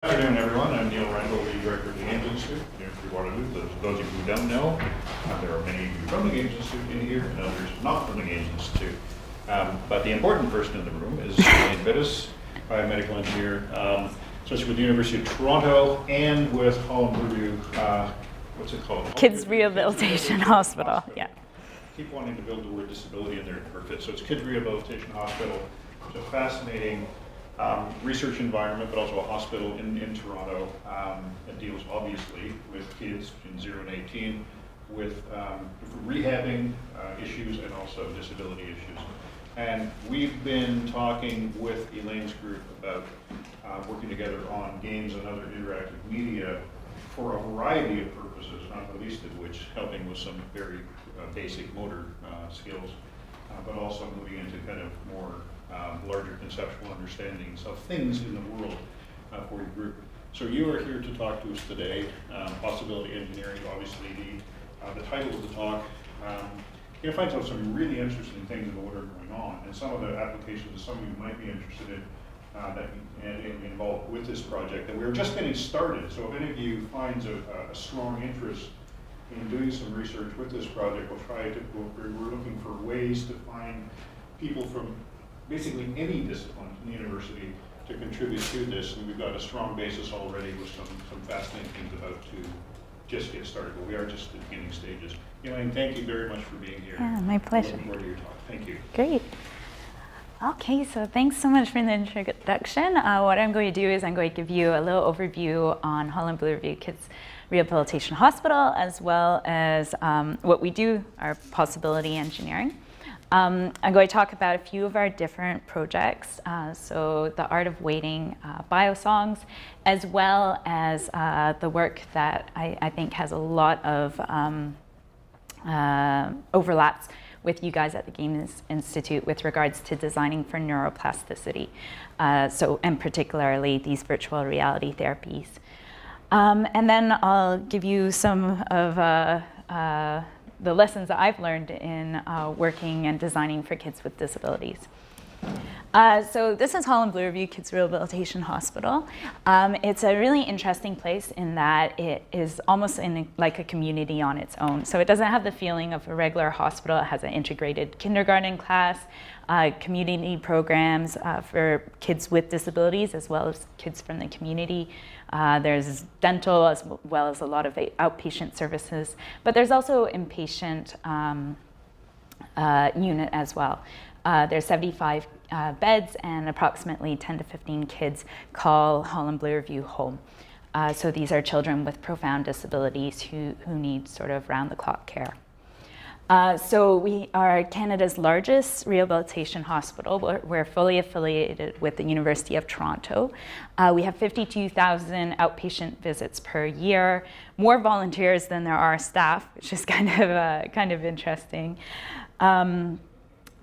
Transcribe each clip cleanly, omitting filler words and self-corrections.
Good afternoon, everyone. I'm Neil Randall, the director of the Games Institute here in Waterloo. Those of you who don't know, there are many of you from the Games Institute in here and others not from the Games Institute. But the important person in the room is Elaine Biddiss, biomedical engineer, associate with the University of Toronto and with Holland Bloorview, what's it called? Kids Rehabilitation Hospital, yeah. Keep wanting to build the word disability in there to fit. So it's Kids Rehabilitation Hospital. It's a fascinating research environment, but also a hospital in Toronto that deals obviously with kids between 0 and 18 with rehabbing issues and also disability issues. And we've been talking with Elaine's group about working together on games and other interactive media for a variety of purposes, not the least of which helping with some very basic motor skills, but also moving into kind of more larger conceptual understandings of things in the world for your group. So you are here to talk to us today. Possibility engineering, obviously the title of the talk. You're going to find out some really interesting things about what are going on, and some of the applications that some of you might be interested in that involved with this project. And we're just getting started, so if any of you finds a strong interest in doing some research with this project, we're looking for ways to find people from basically any discipline in the university to contribute to this, and we've got a strong basis already with some fascinating things about to just get started, but we are just at the beginning stages. Elaine, thank you very much for being here. Yeah, my pleasure. Looking forward to your talk. Thank you. Great. Okay, so thanks so much for the introduction. What I'm going to do is I'm going to give you a little overview on Holland Bloorview Kids Rehabilitation Hospital, as well as what we do, our possibility engineering. I'm going to talk about a few of our different projects, so the art of waiting biosongs, as well as the work that I think has a lot of overlaps with you guys at the Games Institute with regards to designing for neuroplasticity, and particularly these virtual reality therapies. And then I'll give you some of the lessons that I've learned in working and designing for kids with disabilities. So this is Holland Bloorview Kids Rehabilitation Hospital. It's a really interesting place in that it is almost like a community on its own. So it doesn't have the feeling of a regular hospital. It has an integrated kindergarten class, community programs for kids with disabilities, as well as kids from the community. There's dental as well as a lot of outpatient services, but there's also inpatient unit as well. There's 75 beds, and approximately 10 to 15 kids call Holland Bloorview home. So these are children with profound disabilities who need sort of round-the-clock care. So we are Canada's largest rehabilitation hospital. We're fully affiliated with the University of Toronto. We have 52,000 outpatient visits per year, more volunteers than there are staff, which is kind of interesting.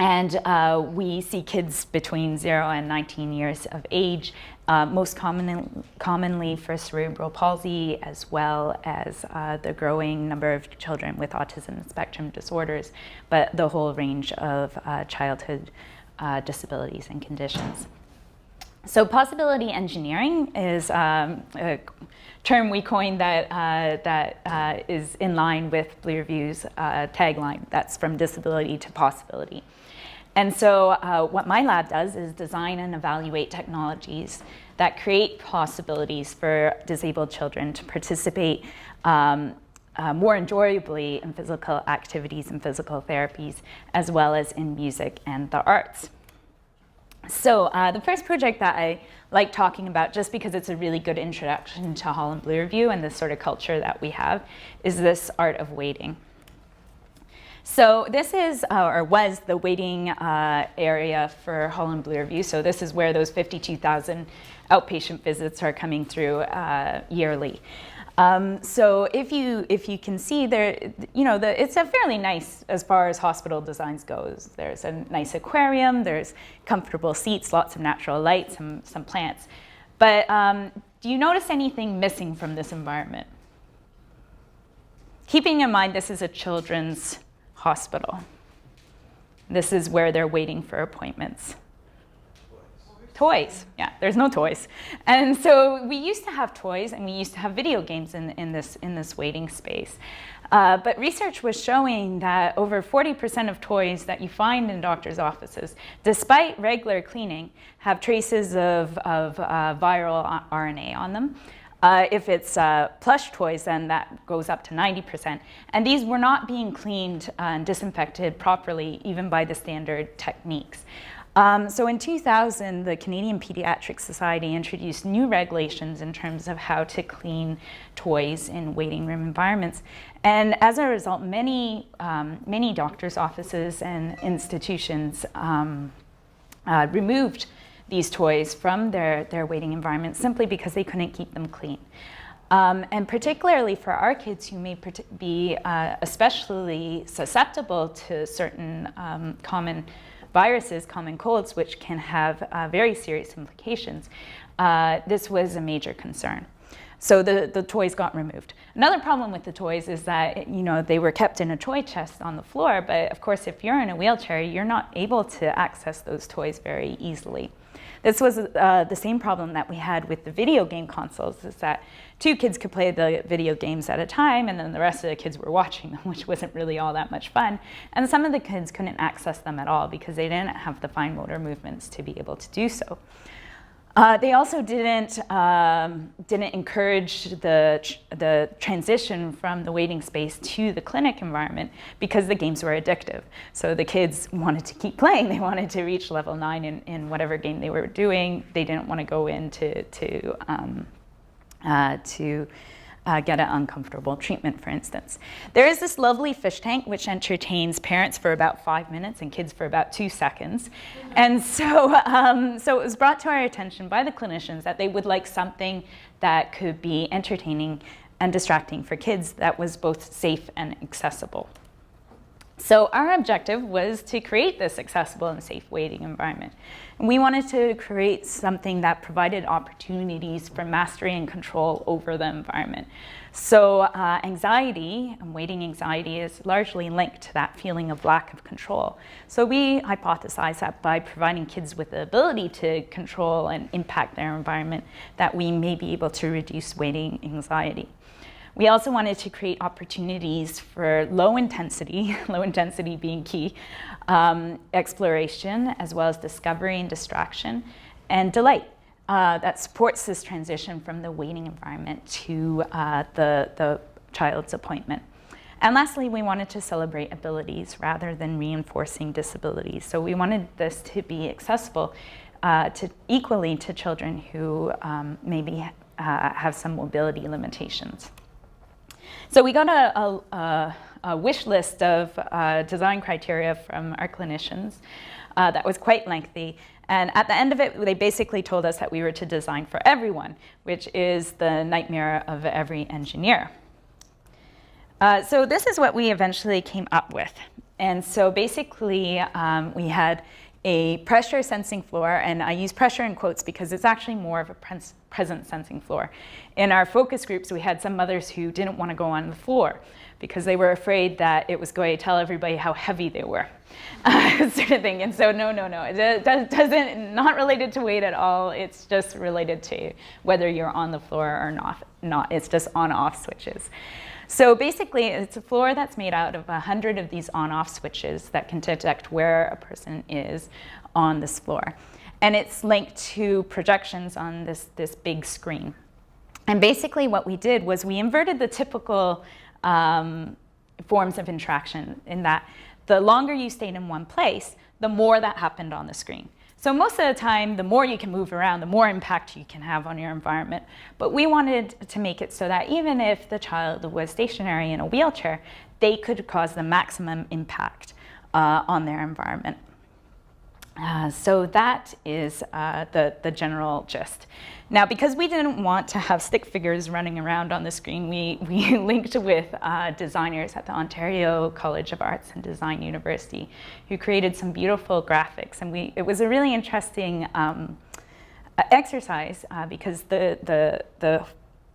And we see kids between 0 and 19 years of age, most commonly for cerebral palsy, as well as the growing number of children with autism spectrum disorders, but the whole range of childhood disabilities and conditions. So possibility engineering is a term we coined that is in line with Bloorview's tagline, that's from disability to possibility. And so what my lab does is design and evaluate technologies that create possibilities for disabled children to participate more enjoyably in physical activities and physical therapies, as well as in music and the arts. So the first project that I like talking about, just because it's a really good introduction to Holland Bloorview and this sort of culture that we have, is this art of waiting. So this is, or was, the waiting area for Holland Bloorview. So this is where those 52,000 outpatient visits are coming through yearly. So if you can see there, it's a fairly nice, as far as hospital designs goes. There's a nice aquarium, there's comfortable seats, lots of natural light, some plants. But do you notice anything missing from this environment? Keeping in mind this is a children's hospital. This is where they're waiting for appointments. Toys. Yeah, there's no toys. And so we used to have toys and we used to have video games in this waiting space. But research was showing that over 40% of toys that you find in doctors' offices, despite regular cleaning, have traces of viral RNA on them. If it's plush toys, then that goes up to 90%. And these were not being cleaned and disinfected properly, even by the standard techniques. So in 2000, the Canadian Pediatric Society introduced new regulations in terms of how to clean toys in waiting room environments. And as a result, many doctors' offices and institutions removed these toys from their waiting environment simply because they couldn't keep them clean. And particularly for our kids who may be especially susceptible to certain common viruses, common colds, which can have very serious implications, this was a major concern. So the toys got removed. Another problem with the toys is that, you know, they were kept in a toy chest on the floor, but of course if you're in a wheelchair, you're not able to access those toys very easily. This was the same problem that we had with the video game consoles, is that 2 kids could play the video games at a time, and then the rest of the kids were watching them, which wasn't really all that much fun. And some of the kids couldn't access them at all because they didn't have the fine motor movements to be able to do so. They also didn't encourage the transition from the waiting space to the clinic environment because the games were addictive. So the kids wanted to keep playing. They wanted to reach level 9 in whatever game they were doing. They didn't want to go in to get an uncomfortable treatment, for instance. There is this lovely fish tank which entertains parents for about 5 minutes and kids for about 2 seconds. And so, so it was brought to our attention by the clinicians that they would like something that could be entertaining and distracting for kids that was both safe and accessible. So our objective was to create this accessible and safe waiting environment. And we wanted to create something that provided opportunities for mastery and control over the environment. So anxiety, and waiting anxiety, is largely linked to that feeling of lack of control. So we hypothesized that by providing kids with the ability to control and impact their environment, that we may be able to reduce waiting anxiety. We also wanted to create opportunities for low intensity being key, exploration, as well as discovery and distraction, and delight that supports this transition from the waiting environment to the child's appointment. And lastly, we wanted to celebrate abilities rather than reinforcing disabilities. So we wanted this to be accessible equally to children who maybe have some mobility limitations. So we got a wish list of design criteria from our clinicians that was quite lengthy. And at the end of it, they basically told us that we were to design for everyone, which is the nightmare of every engineer. So this is what we eventually came up with. And so basically, we had a pressure sensing floor, and I use pressure in quotes because it's actually more of a present sensing floor. In our focus groups, we had some mothers who didn't want to go on the floor because they were afraid that it was going to tell everybody how heavy they were, sort of thing. And so no, it doesn't, not related to weight at all. It's just related to whether you're on the floor or not. It's just on-off switches. So basically, it's a floor that's made out of 100 of these on-off switches that can detect where a person is on this floor. And it's linked to projections on this big screen. And basically what we did was we inverted the typical forms of interaction in that the longer you stayed in one place, the more that happened on the screen. So most of the time, the more you can move around, the more impact you can have on your environment. But we wanted to make it so that even if the child was stationary in a wheelchair, they could cause the maximum impact on their environment. So that is the general gist. Now, because we didn't want to have stick figures running around on the screen, we linked with designers at the Ontario College of Arts and Design University who created some beautiful graphics. And it was a really interesting exercise because the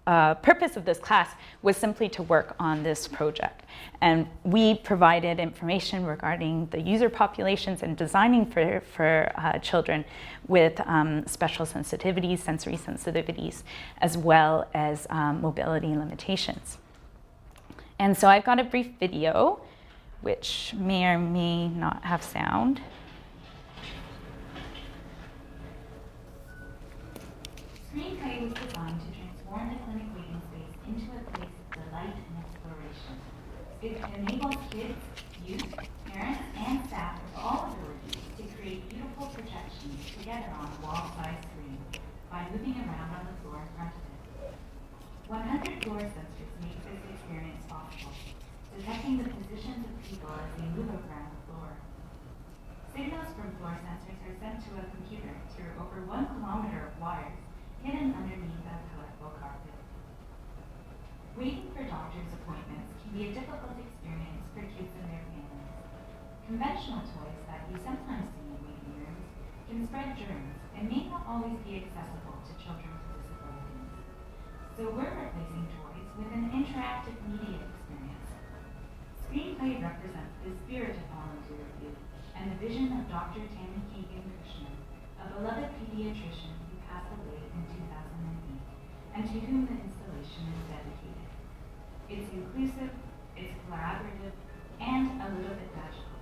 purpose of this class was simply to work on this project. And we provided information regarding the user populations and designing for children with special sensitivities, sensory sensitivities, as well as mobility limitations. And so I've got a brief video, which may or may not have sound. Screenplay was designed to transform the clinic waiting space into a place of delight and exploration. It enables kids, youth, parents, and staff of all abilities to create beautiful projections together on a wall-sized screen by moving around on the floor in front of it. 100 floor sensors make this experience possible, detecting the positions of people as they move around the floor. Signals from floor sensors are sent to a computer through over 1 kilometer of wires hidden underneath a colorful carpet. Waiting for doctor's appointments can be a difficult experience for kids and their families. Conventional toys that you sometimes see in waiting rooms can spread germs and may not always be accessible to children with disabilities. So we're replacing toys with an interactive media experience. Screenplay represents the spirit of volunteer review and the vision of Dr. Tammy Kagan-Kushner, a beloved pediatrician who passed away in 2008, and to whom the installation is dedicated. It's inclusive, it's collaborative, and a little bit magical.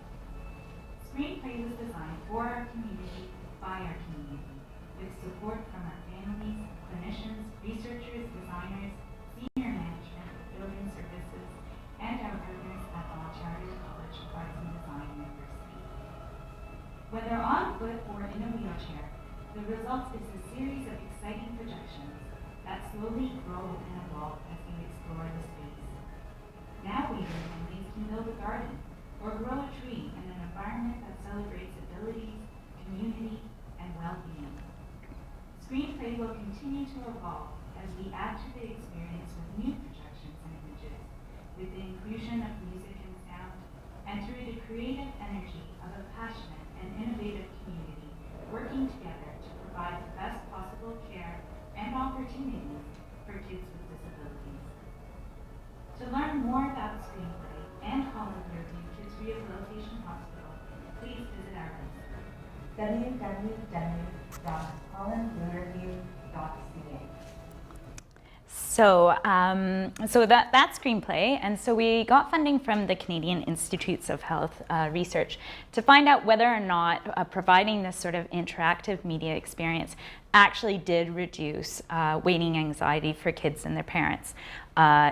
Screenplay was designed for our community, by our community, with support from our families, clinicians, researchers, designers, senior management, building services, and our partners at the Ontario College of Arts and Design University. Whether on foot or in a wheelchair, the result is a series of exciting projections that slowly grow and evolve as you explore the space. Now waiting families can build a garden or grow a tree in an environment that celebrates abilities, community, and well-being. Screenplay will continue to evolve as we add to the experience with new projections and images, with the inclusion of music and sound, and through the creative energy of a passionate and innovative community working together to provide the best possible care and opportunities for kids with disabilities. To learn more about Screenplay and Holland Riverview Kids Rehabilitation Hospital, please visit our website, www.hollandriverview.ca. So that's Screenplay, and so we got funding from the Canadian Institutes of Health Research to find out whether or not providing this sort of interactive media experience actually did reduce waiting anxiety for kids and their parents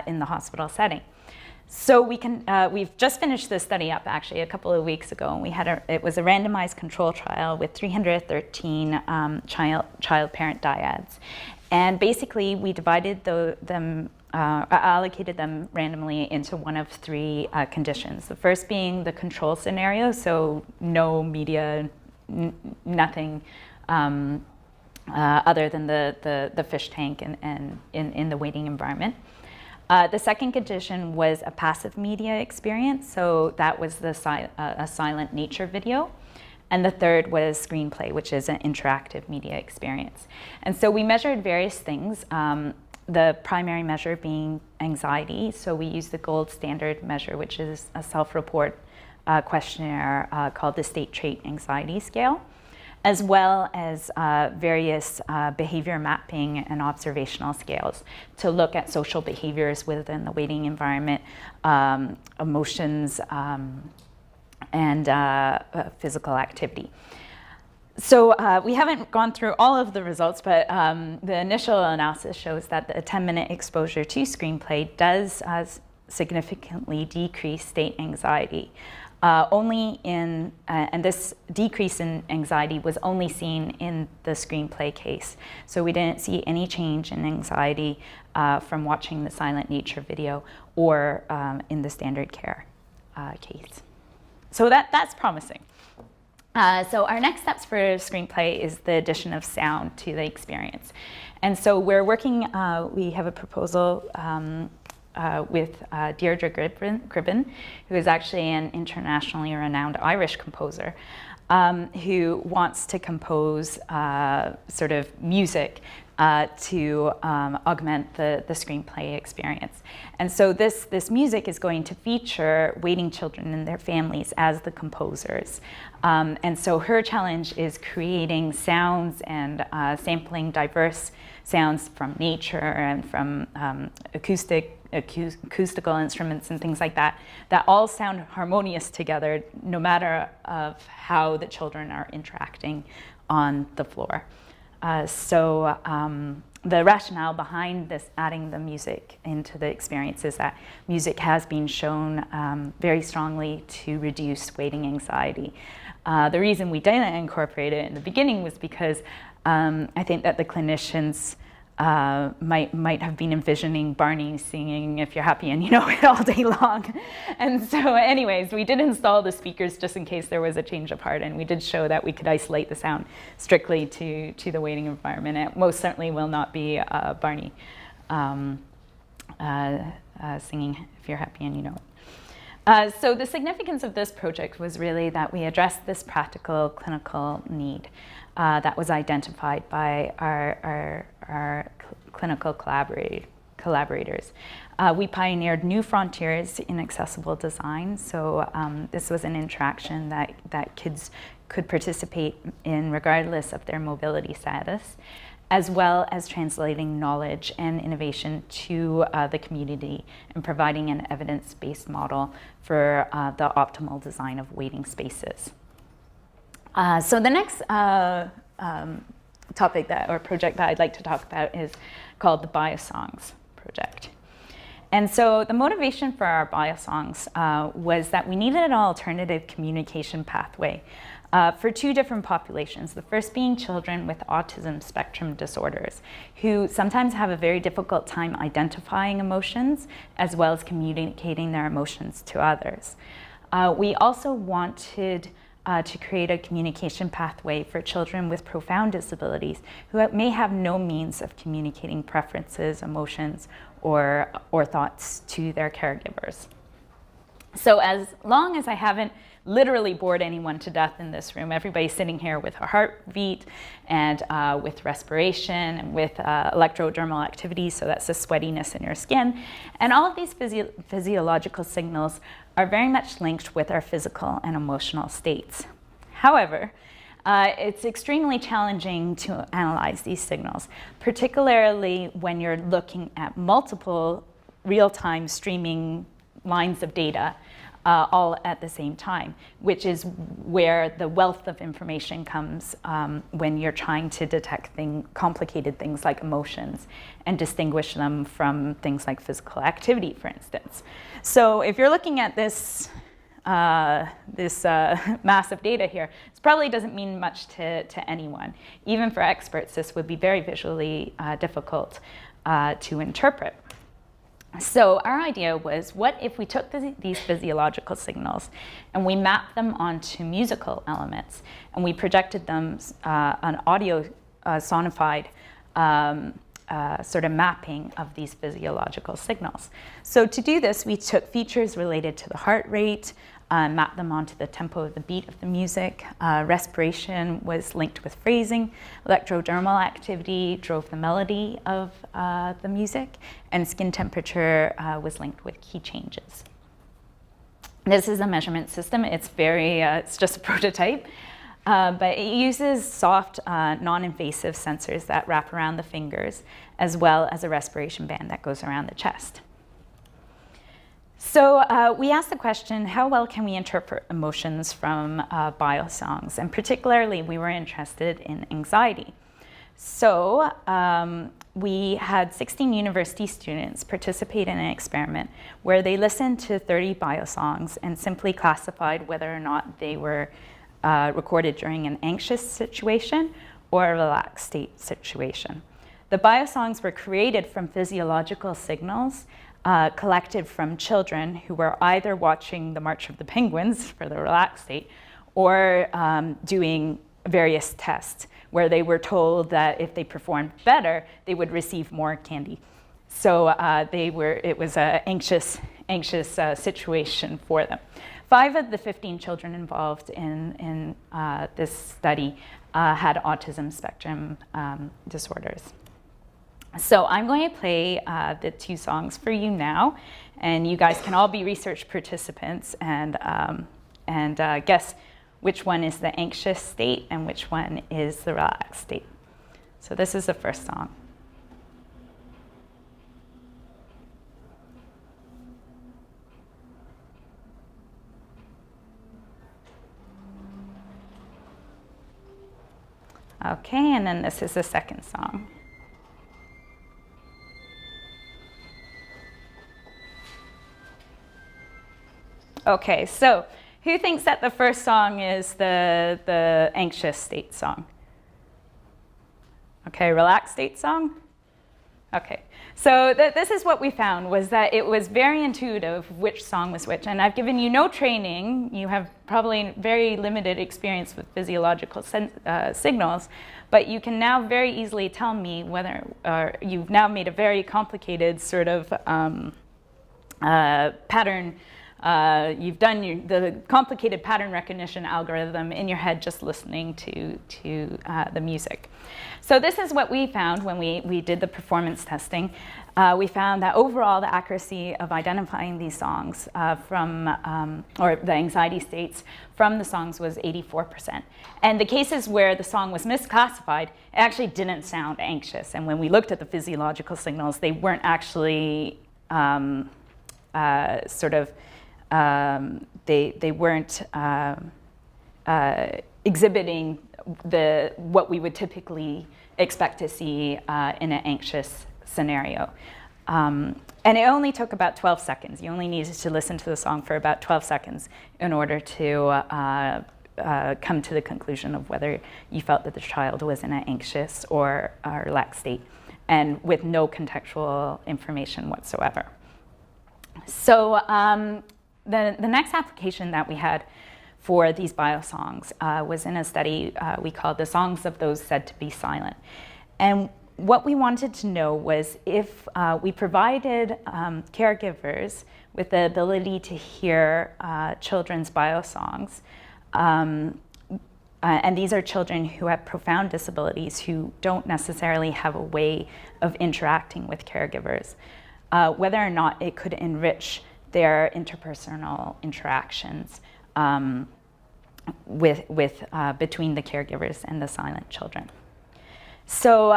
in the hospital setting. So we've just finished this study up actually a couple of weeks ago, and it was a randomized control trial with 313 child-parent dyads. And basically, we divided allocated them randomly into one of 3 conditions. The first being the control scenario, so no media, nothing other than the fish tank and in the waiting environment. The second condition was a passive media experience, so that was a silent nature video. And the third was Screenplay, which is an interactive media experience. And so we measured various things, the primary measure being anxiety. So we used the gold standard measure, which is a self-report questionnaire called the State Trait Anxiety Scale, as well as various behavior mapping and observational scales to look at social behaviors within the waiting environment, emotions, and physical activity. So we haven't gone through all of the results, but the initial analysis shows that the 10-minute exposure to Screenplay does significantly decrease state anxiety. And this decrease in anxiety was only seen in the Screenplay case. So we didn't see any change in anxiety from watching the silent nature video or in the standard care case. So that's promising. So our next steps for Screenplay is the addition of sound to the experience. And so we're working, we have a proposal with Deirdre Gribben, who is actually an internationally renowned Irish composer, who wants to compose sort of music to augment the screenplay experience. And so this music is going to feature waiting children and their families as the composers. And so her challenge is creating sounds and sampling diverse sounds from nature and from acoustical instruments and things like that, that all sound harmonious together, no matter of how the children are interacting on the floor. The rationale behind this, adding the music into the experience, is that music has been shown very strongly to reduce waiting anxiety. The reason we didn't incorporate it in the beginning was because I think that the clinicians might have been envisioning Barney singing "If You're Happy and You Know It" all day long. And so anyways, we did install the speakers just in case there was a change of heart, and we did show that we could isolate the sound strictly to the waiting environment. It most certainly will not be Barney singing "If You're Happy and You Know It." So the significance of this project was really that we addressed this practical clinical need that was identified by our clinical collaborators. We pioneered new frontiers in accessible design. So this was an interaction that kids could participate in regardless of their mobility status, as well as translating knowledge and innovation to the community and providing an evidence-based model for the optimal design of waiting spaces. So the next topic or project that I'd like to talk about is called the Biosongs project. And so the motivation for our Biosongs was that we needed an alternative communication pathway for two different populations. The first being children with autism spectrum disorders, who sometimes have a very difficult time identifying emotions as well as communicating their emotions to others. We also wanted to create a communication pathway for children with profound disabilities who may have no means of communicating preferences, emotions, or thoughts to their caregivers. So as long as I haven't literally bored anyone to death in this room, everybody's sitting here with a heartbeat and with respiration and with electrodermal activity, so that's the sweatiness in your skin. And all of these physiological signals are very much linked with our physical and emotional states. However, it's extremely challenging to analyze these signals, particularly when you're looking at multiple real-time streaming lines of data all at the same time, which is where the wealth of information comes when you're trying to detect complicated things like emotions and distinguish them from things like physical activity, for instance. So if you're looking at this massive data here, this probably doesn't mean much to anyone. Even for experts, this would be very visually difficult to interpret. So our idea was, what if we took these physiological signals and we mapped them onto musical elements, and we projected them on audio sonified sort of mapping of these physiological signals. So to do this, we took features related to the heart rate, mapped them onto the tempo of the beat of the music. Respiration was linked with phrasing. Electrodermal activity drove the melody of the music, and skin temperature was linked with key changes. This is a measurement system. It's it's just a prototype, but it uses soft, non-invasive sensors that wrap around the fingers, as well as a respiration band that goes around the chest. So we asked the question, how well can we interpret emotions from biosongs? And particularly, we were interested in anxiety. So we had 16 university students participate in an experiment where they listened to 30 biosongs and simply classified whether or not they were recorded during an anxious situation or a relaxed state situation. The biosongs were created from physiological signals collected from children who were either watching the March of the Penguins for the relaxed state or doing various tests where they were told that if they performed better, they would receive more candy. So it was an anxious situation for them. 5 of the 15 children involved in this study had autism spectrum disorders. So I'm going to play the 2 songs for you now, and you guys can all be research participants and guess which one is the anxious state and which one is the relaxed state. So this is the first song. Okay, and then this is the second song. Okay, so who thinks that the first song is the anxious state song? Okay, relaxed state song? Okay, so this is what we found, was that it was very intuitive which song was which. And I've given you no training. You have probably very limited experience with physiological signals, but you can now very easily tell me whether you've now made a very complicated sort of pattern. You've done the complicated pattern recognition algorithm in your head just listening to the music. So this is what we found when we did the performance testing. We found that overall the accuracy of identifying these songs or the anxiety states from the songs was 84%. And the cases where the song was misclassified, it actually didn't sound anxious. And when we looked at the physiological signals, they weren't actually they weren't exhibiting what we would typically expect to see in an anxious scenario. And it only took about 12 seconds. You only needed to listen to the song for about 12 seconds in order to come to the conclusion of whether you felt that the child was in an anxious or relaxed state, and with no contextual information whatsoever. So the next application that we had for these biosongs was in a study we called The Songs of Those Said to Be Silent. And what we wanted to know was if we provided caregivers with the ability to hear children's biosongs, and these are children who have profound disabilities who don't necessarily have a way of interacting with caregivers, whether or not it could enrich their interpersonal interactions between the caregivers and the silent children. So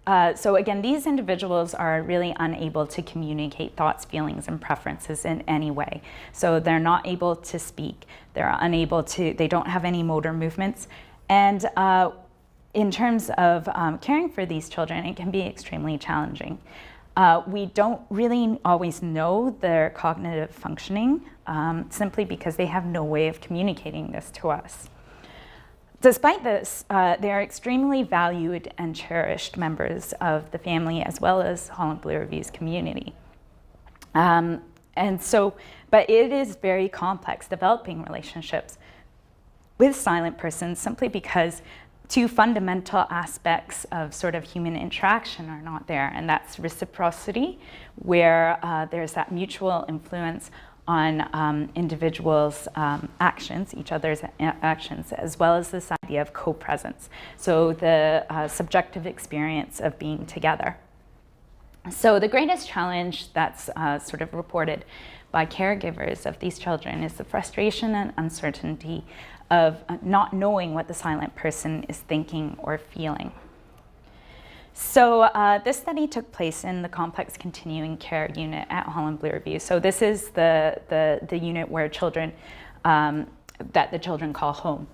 again, these individuals are really unable to communicate thoughts, feelings, and preferences in any way. So they're not able to speak. They don't have any motor movements. And in terms of caring for these children, it can be extremely challenging. We don't really always know their cognitive functioning, simply because they have no way of communicating this to us. Despite this, they are extremely valued and cherished members of the family as well as Holland Blue Review's community. But it is very complex developing relationships with silent persons simply because 2 fundamental aspects of sort of human interaction are not there, and that's reciprocity, where there's that mutual influence on individuals' actions, each other's actions, as well as this idea of co-presence, so the subjective experience of being together. So the greatest challenge that's sort of reported by caregivers of these children is the frustration and uncertainty of not knowing what the silent person is thinking or feeling. So this study took place in the Complex Continuing Care Unit at Holland Blue Review. So this is the unit where children, that the children call home.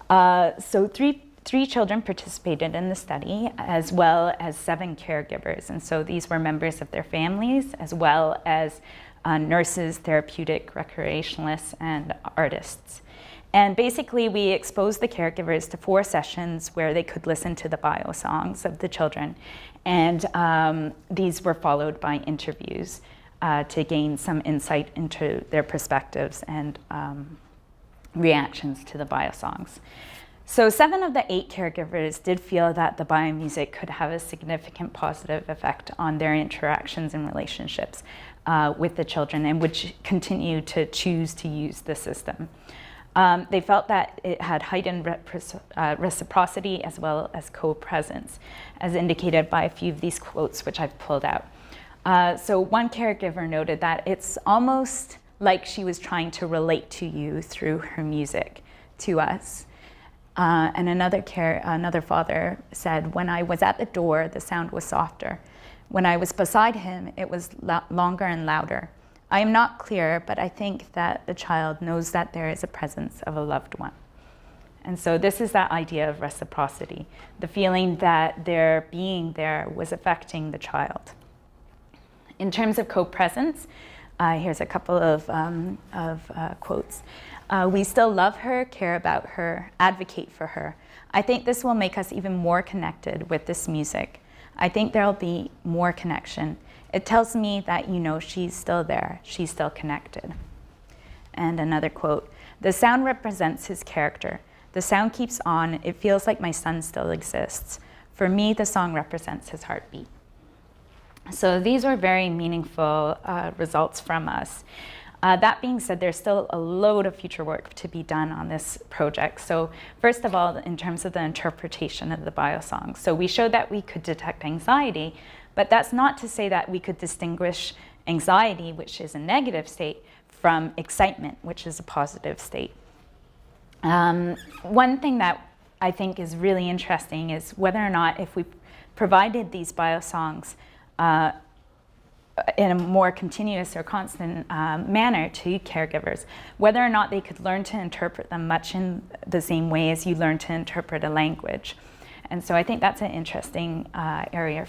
So three children participated in the study, as well as 7 caregivers. And so these were members of their families, as well as nurses, therapeutic recreationalists, and artists. And basically, we exposed the caregivers to 4 sessions where they could listen to the biosongs of the children. And these were followed by interviews to gain some insight into their perspectives and reactions to the biosongs. So 7 of the 8 caregivers did feel that the biomusic could have a significant positive effect on their interactions and relationships with the children, and would continue to choose to use the system. They felt that it had heightened reciprocity as well as co-presence, as indicated by a few of these quotes which I've pulled out. So one caregiver noted that it's almost like she was trying to relate to you through her music, to us. And another father said, when I was at the door, the sound was softer. When I was beside him, it was longer and louder. I am not clear, but I think that the child knows that there is a presence of a loved one. And so this is that idea of reciprocity, the feeling that their being there was affecting the child. In terms of co-presence, here's a couple of quotes. We still love her, care about her, advocate for her. I think this will make us even more connected with this music. I think there'll be more connection. It tells me that, you know, she's still there, she's still connected. And another quote, the sound represents his character. The sound keeps on, it feels like my son still exists. For me, the song represents his heartbeat. So these were very meaningful results from us. That being said, there's still a load of future work to be done on this project. So first of all, in terms of the interpretation of the biosongs. So we showed that we could detect anxiety, but that's not to say that we could distinguish anxiety, which is a negative state, from excitement, which is a positive state. One thing that I think is really interesting is whether or not if we provided these biosongs in a more continuous or constant manner to caregivers, whether or not they could learn to interpret them much in the same way as you learn to interpret a language. And so I think that's an interesting area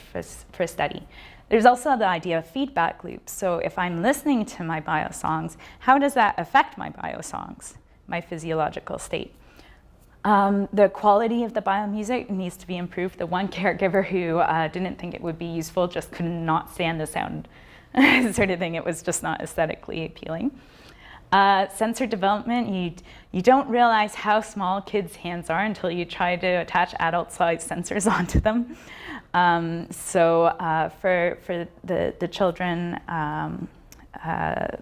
for study. There's also the idea of feedback loops. So if I'm listening to my biosongs, how does that affect my biosongs, my physiological state? The quality of the biomusic needs to be improved. The one caregiver who didn't think it would be useful just could not stand the sound sort of thing. It was just not aesthetically appealing. Sensor development, you don't realize how small kids' hands are until you try to attach adult-sized sensors onto them. For the children,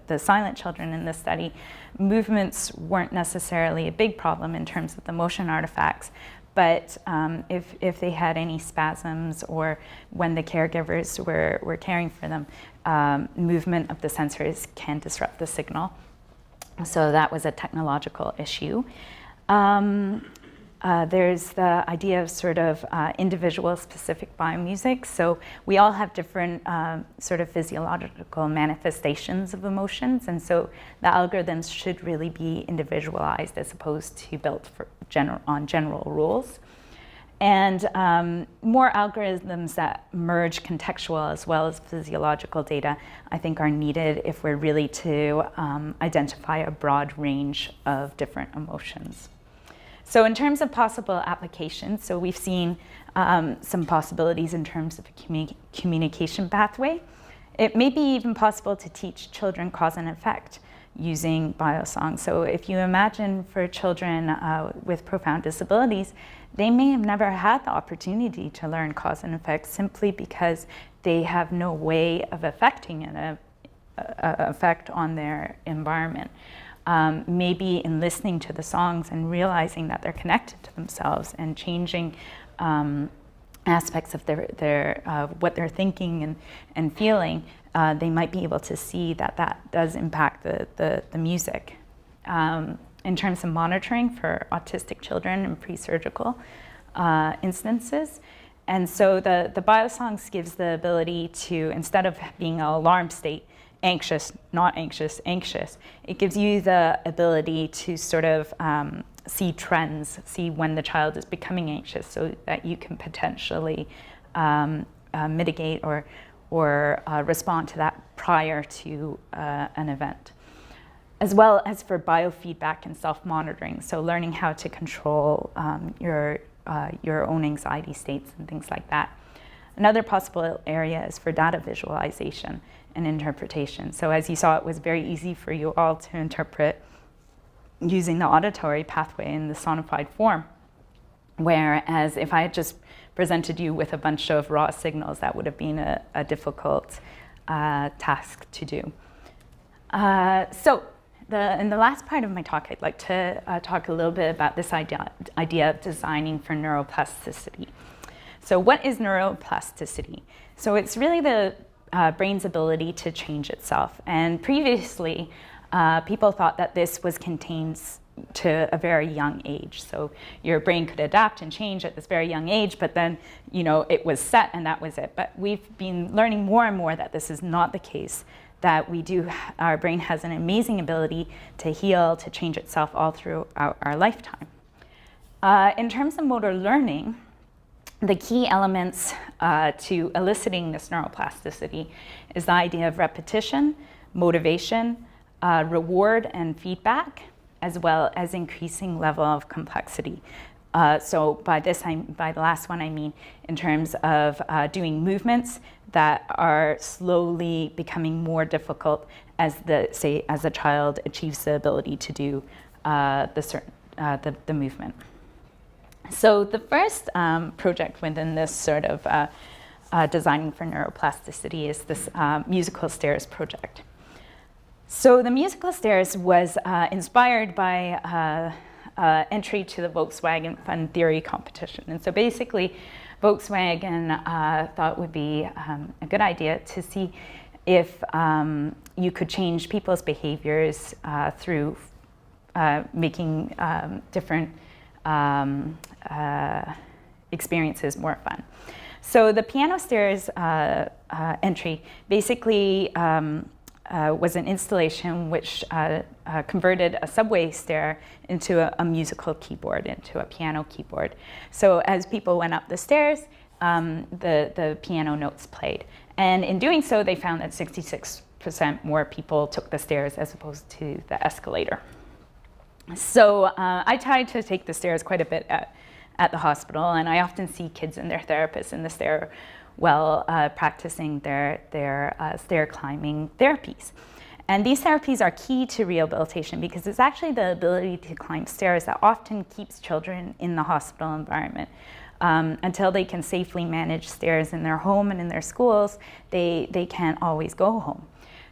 the silent children in this study, movements weren't necessarily a big problem in terms of the motion artifacts, but if they had any spasms or when the caregivers were caring for them, movement of the sensors can disrupt the signal. So that was a technological issue. There's the idea of sort of individual specific biomusic. So we all have different sort of physiological manifestations of emotions. And so the algorithms should really be individualized as opposed to built on general rules. And more algorithms that merge contextual as well as physiological data, I think, are needed if we're really to identify a broad range of different emotions. So in terms of possible applications, so we've seen some possibilities in terms of a communication pathway. It may be even possible to teach children cause and effect using biosongs. So if you imagine for children with profound disabilities, they may have never had the opportunity to learn cause and effect simply because they have no way of affecting an effect on their environment. Maybe in listening to the songs and realizing that they're connected to themselves and changing aspects of their what they're thinking and feeling, they might be able to see that that does impact the music. In terms of monitoring for autistic children in pre-surgical instances. And so the biosongs gives the ability to, instead of being an alarm state, anxious, not anxious, anxious, it gives you the ability to sort of see trends, see when the child is becoming anxious so that you can potentially mitigate or respond to that prior to an event. As well as for biofeedback and self-monitoring, so learning how to control your own anxiety states and things like that. Another possible area is for data visualization and interpretation. So as you saw, it was very easy for you all to interpret using the auditory pathway in the sonified form. Whereas if I had just presented you with a bunch of raw signals, that would have been a difficult task to do. So In the last part of my talk, I'd like to talk a little bit about this idea of designing for neuroplasticity. So what is neuroplasticity? So it's really the brain's ability to change itself. And previously, people thought that this was contained to a very young age. So your brain could adapt and change at this very young age, but then, it was set and that was it. But we've been learning more and more that this is not the case, that our brain has an amazing ability to heal, to change itself all throughout our lifetime. In terms of motor learning, the key elements to eliciting this neuroplasticity is the idea of repetition, motivation, reward and feedback, as well as increasing level of complexity. So by the last one, I mean in terms of doing movements that are slowly becoming more difficult as a child achieves the ability to do the movement. So the first project within this sort of designing for neuroplasticity is this musical stairs project. So the musical stairs was inspired by entry to the Volkswagen Fun Theory competition. And so basically, Volkswagen thought it would be a good idea to see if you could change people's behaviors through making different experiences more fun. So the piano stairs entry basically was an installation which converted a subway stair into a musical keyboard, into a piano keyboard. So as people went up the stairs, the piano notes played. And in doing so, they found that 66% more people took the stairs as opposed to the escalator. So I tried to take the stairs quite a bit at the hospital, and I often see kids and their therapists in the stair while practicing their stair climbing therapies. And these therapies are key to rehabilitation because it's actually the ability to climb stairs that often keeps children in the hospital environment. Until they can safely manage stairs in their home and in their schools, they can't always go home.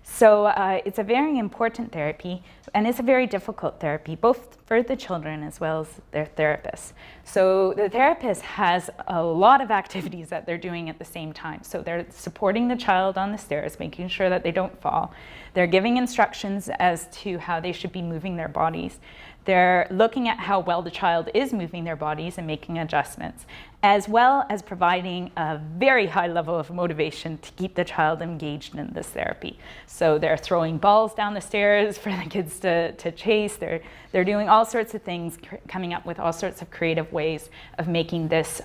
So it's a very important therapy, and it's a very difficult therapy, both for the children as well as their therapists. So the therapist has a lot of activities that they're doing at the same time. So they're supporting the child on the stairs, making sure that they don't fall. They're giving instructions as to how they should be moving their bodies. They're looking at how well the child is moving their bodies and making adjustments, as well as providing a very high level of motivation to keep the child engaged in this therapy. So they're throwing balls down the stairs for the kids to chase. They're doing all sorts of things, coming up with all sorts of creative ways of making this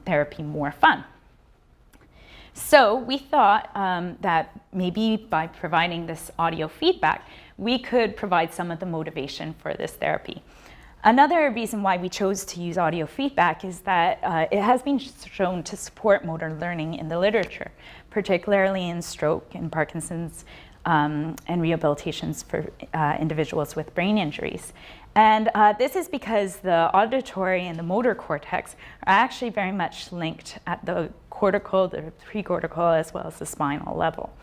therapy more fun. So we thought that maybe by providing this audio feedback, we could provide some of the motivation for this therapy. Another reason why we chose to use audio feedback is that it has been shown to support motor learning in the literature, particularly in stroke and Parkinson's and rehabilitations for individuals with brain injuries. And this is because the auditory and the motor cortex are actually very much linked at the cortical, the precortical, as well as the spinal level.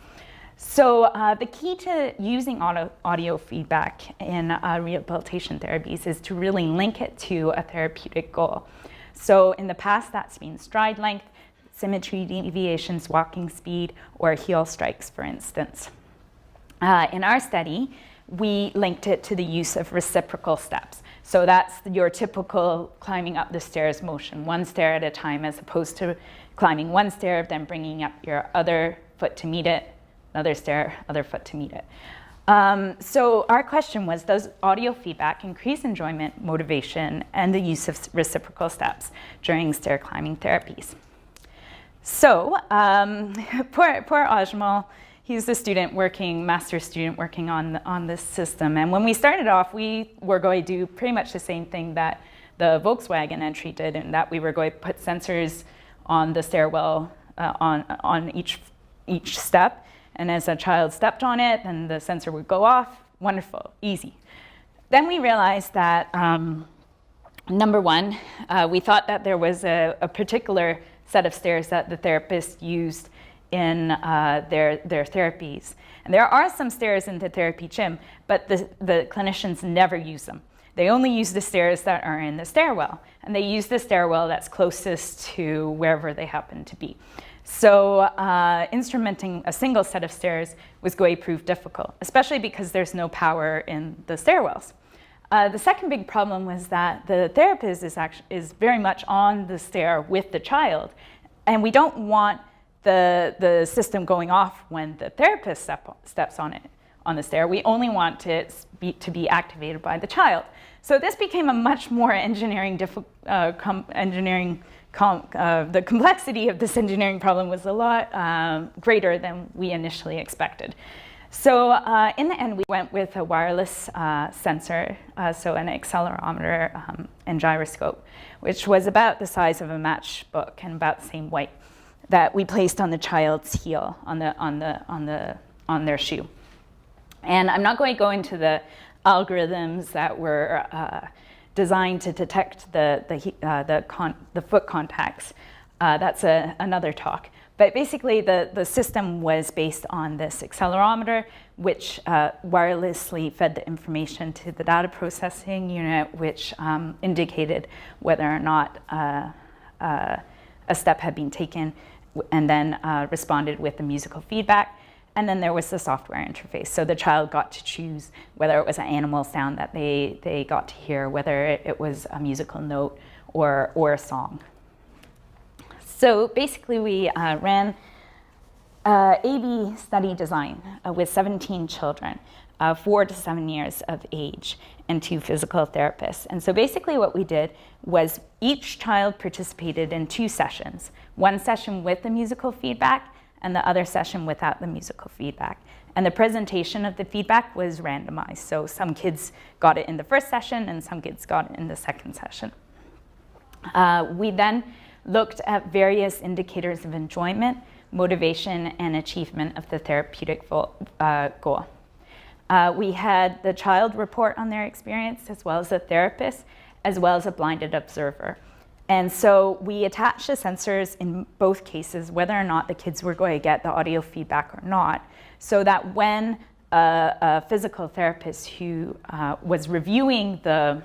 So the key to using audio feedback in rehabilitation therapies is to really link it to a therapeutic goal. So in the past, that's been stride length, symmetry deviations, walking speed, or heel strikes, for instance. In our study, we linked it to the use of reciprocal steps. So that's your typical climbing up the stairs motion, one stair at a time, as opposed to climbing one stair, then bringing up your other foot to meet it, another stair, other foot to meet it. So our question was, does audio feedback increase enjoyment, motivation, and the use of reciprocal steps during stair climbing therapies? So poor Ajmal, he's the master's student working on this system. And when we started off, we were going to do pretty much the same thing that the Volkswagen entry did, in that we were going to put sensors on the stairwell on each step. And as a child stepped on it, then the sensor would go off. Wonderful, easy. Then we realized that, number one, we thought that there was a particular set of stairs that the therapist used in their therapies. And there are some stairs in the therapy gym, but the clinicians never use them. They only use the stairs that are in the stairwell, and they use the stairwell that's closest to wherever they happen to be. So instrumenting a single set of stairs was going to prove difficult, especially because there's no power in the stairwells. The second big problem was that the therapist is very much on the stair with the child, and we don't want the system going off when the therapist steps on the stair. We only want it to be activated by the child. So this became a much more the complexity of this engineering problem was a lot greater than we initially expected. So in the end, we went with a wireless sensor, so an accelerometer and gyroscope, which was about the size of a matchbook and about the same weight, that we placed on the child's heel, on their shoe. And I'm not going to go into the algorithms that were designed to detect the foot contacts. That's another talk. But basically, the system was based on this accelerometer, which wirelessly fed the information to the data processing unit, which indicated whether or not a step had been taken, and then responded with the musical feedback. And then there was the software interface. So the child got to choose whether it was an animal sound that they got to hear, whether it was a musical note or a song. So basically we ran A/B study design with 17 children, 4 to 7 years of age, and 2 physical therapists. And so basically what we did was each child participated in 2 sessions, one session with the musical feedback and the other session without the musical feedback. And the presentation of the feedback was randomized. So some kids got it in the first session and some kids got it in the second session. We then looked at various indicators of enjoyment, motivation, and achievement of the therapeutic goal. We had the child report on their experience, as well as a therapist, as well as a blinded observer. And so we attached the sensors in both cases, whether or not the kids were going to get the audio feedback or not, so that when a physical therapist who was reviewing the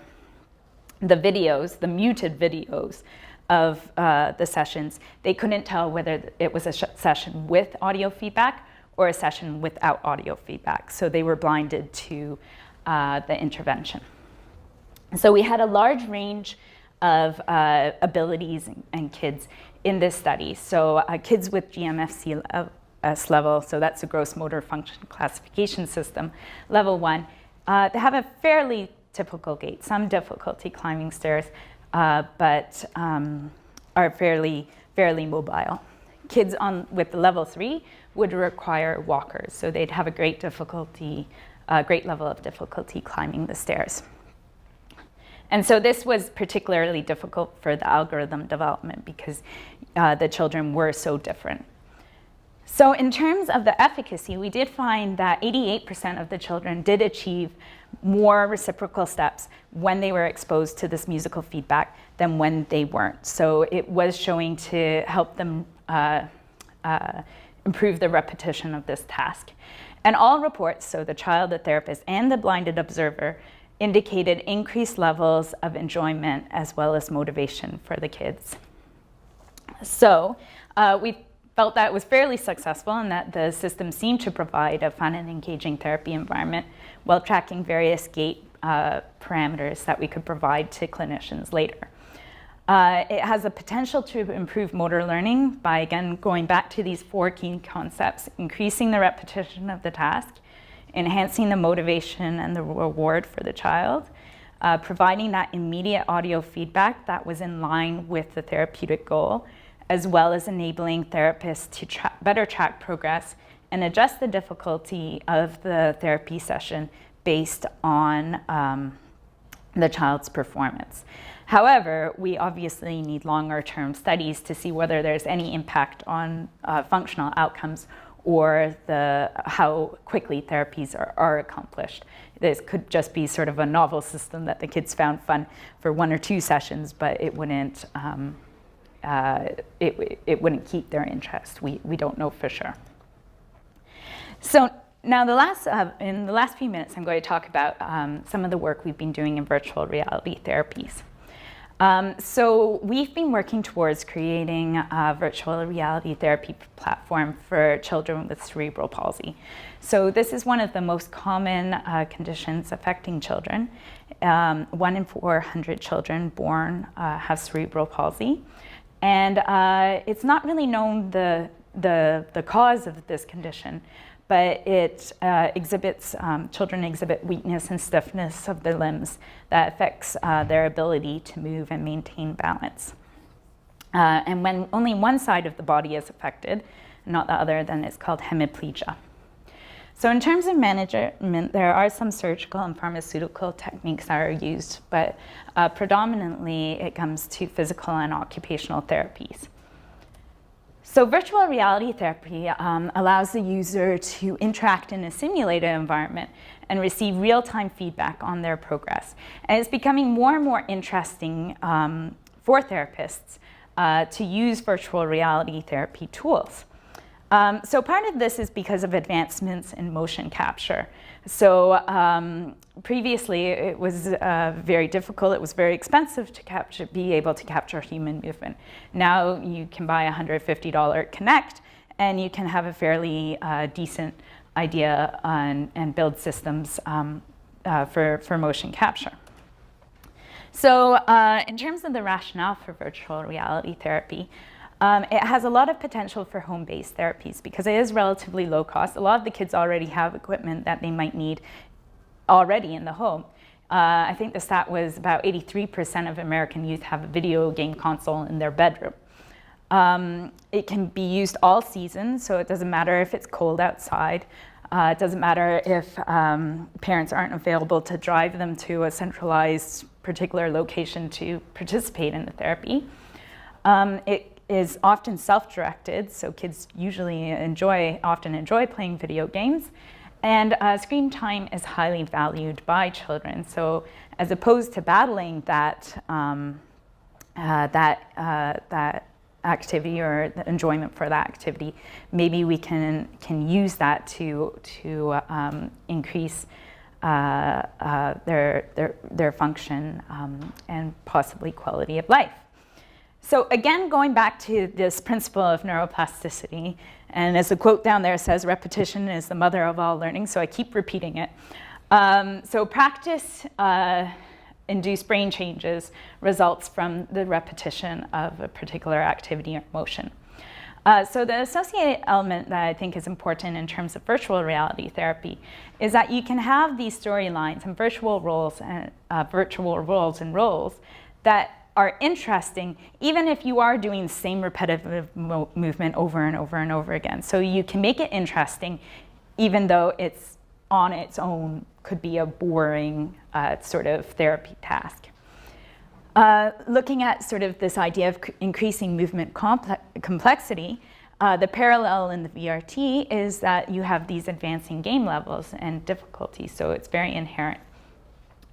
videos, the muted videos of the sessions, they couldn't tell whether it was a session with audio feedback or a session without audio feedback. So they were blinded to the intervention. So we had a large range of abilities and kids in this study. So kids with GMFCS level, so that's a gross motor function classification system, level 1, they have a fairly typical gait, some difficulty climbing stairs, but are fairly mobile. Kids with level 3 would require walkers, so they'd have a great level of difficulty climbing the stairs. And so this was particularly difficult for the algorithm development because the children were so different. So in terms of the efficacy, we did find that 88% of the children did achieve more reciprocal steps when they were exposed to this musical feedback than when they weren't. So it was showing to help them improve the repetition of this task. And all reports, so the child, the therapist, and the blinded observer, indicated increased levels of enjoyment as well as motivation for the kids. So we felt that it was fairly successful and that the system seemed to provide a fun and engaging therapy environment while tracking various gait parameters that we could provide to clinicians later. It has a potential to improve motor learning by, again, going back to these 4 key concepts: increasing the repetition of the task, enhancing the motivation and the reward for the child, providing that immediate audio feedback that was in line with the therapeutic goal, as well as enabling therapists to better track progress and adjust the difficulty of the therapy session based on the child's performance. However, we obviously need longer-term studies to see whether there's any impact on functional outcomes or how quickly therapies are accomplished. This could just be sort of a novel system that the kids found fun for 1 or 2 sessions, but it wouldn't it wouldn't keep their interest. We don't know for sure. So now in the last few minutes, I'm going to talk about some of the work we've been doing in virtual reality therapies. So we've been working towards creating a virtual reality therapy platform for children with cerebral palsy. So this is one of the most common conditions affecting children. 1 in 400 children born have cerebral palsy. And it's not really known the cause of this condition, but it children exhibit weakness and stiffness of their limbs that affects their ability to move and maintain balance. And when only one side of the body is affected, not the other, then it's called hemiplegia. So in terms of management, there are some surgical and pharmaceutical techniques that are used, but predominantly it comes to physical and occupational therapies. So virtual reality therapy allows the user to interact in a simulated environment and receive real-time feedback on their progress. And it's becoming more and more interesting for therapists to use virtual reality therapy tools. So part of this is because of advancements in motion capture. So previously it was very difficult, it was very expensive to be able to capture human movement. Now you can buy a $150 Kinect and you can have a fairly decent idea and build systems for motion capture. So in terms of the rationale for virtual reality therapy, it has a lot of potential for home-based therapies because it is relatively low cost. A lot of the kids already have equipment that they might need already in the home. I think the stat was about 83% of American youth have a video game console in their bedroom. It can be used all season, so it doesn't matter if it's cold outside. It doesn't matter if parents aren't available to drive them to a centralized particular location to participate in the therapy. It is often self-directed, so kids usually often enjoy playing video games, and screen time is highly valued by children. So as opposed to battling that activity or the enjoyment for that activity, maybe we can use that to increase their function and possibly quality of life. So again, going back to this principle of neuroplasticity, and as the quote down there says, repetition is the mother of all learning, so I keep repeating it. So practice induced brain changes results from the repetition of a particular activity or motion. So the associated element that I think is important in terms of virtual reality therapy is that you can have these storylines and virtual roles and roles that are interesting, even if you are doing the same repetitive movement over and over and over again. So you can make it interesting, even though it's on its own could be a boring sort of therapy task. Looking at sort of this idea of increasing movement complexity, the parallel in the VRT is that you have these advancing game levels and difficulties, so it's very inherent.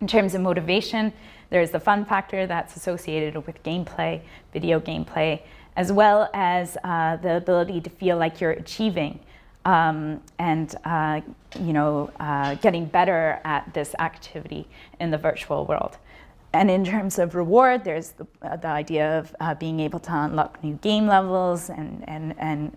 In terms of motivation, there's the fun factor that's associated with gameplay, video gameplay, as well as the ability to feel like you're achieving and getting better at this activity in the virtual world. And in terms of reward, there's the idea of being able to unlock new game levels and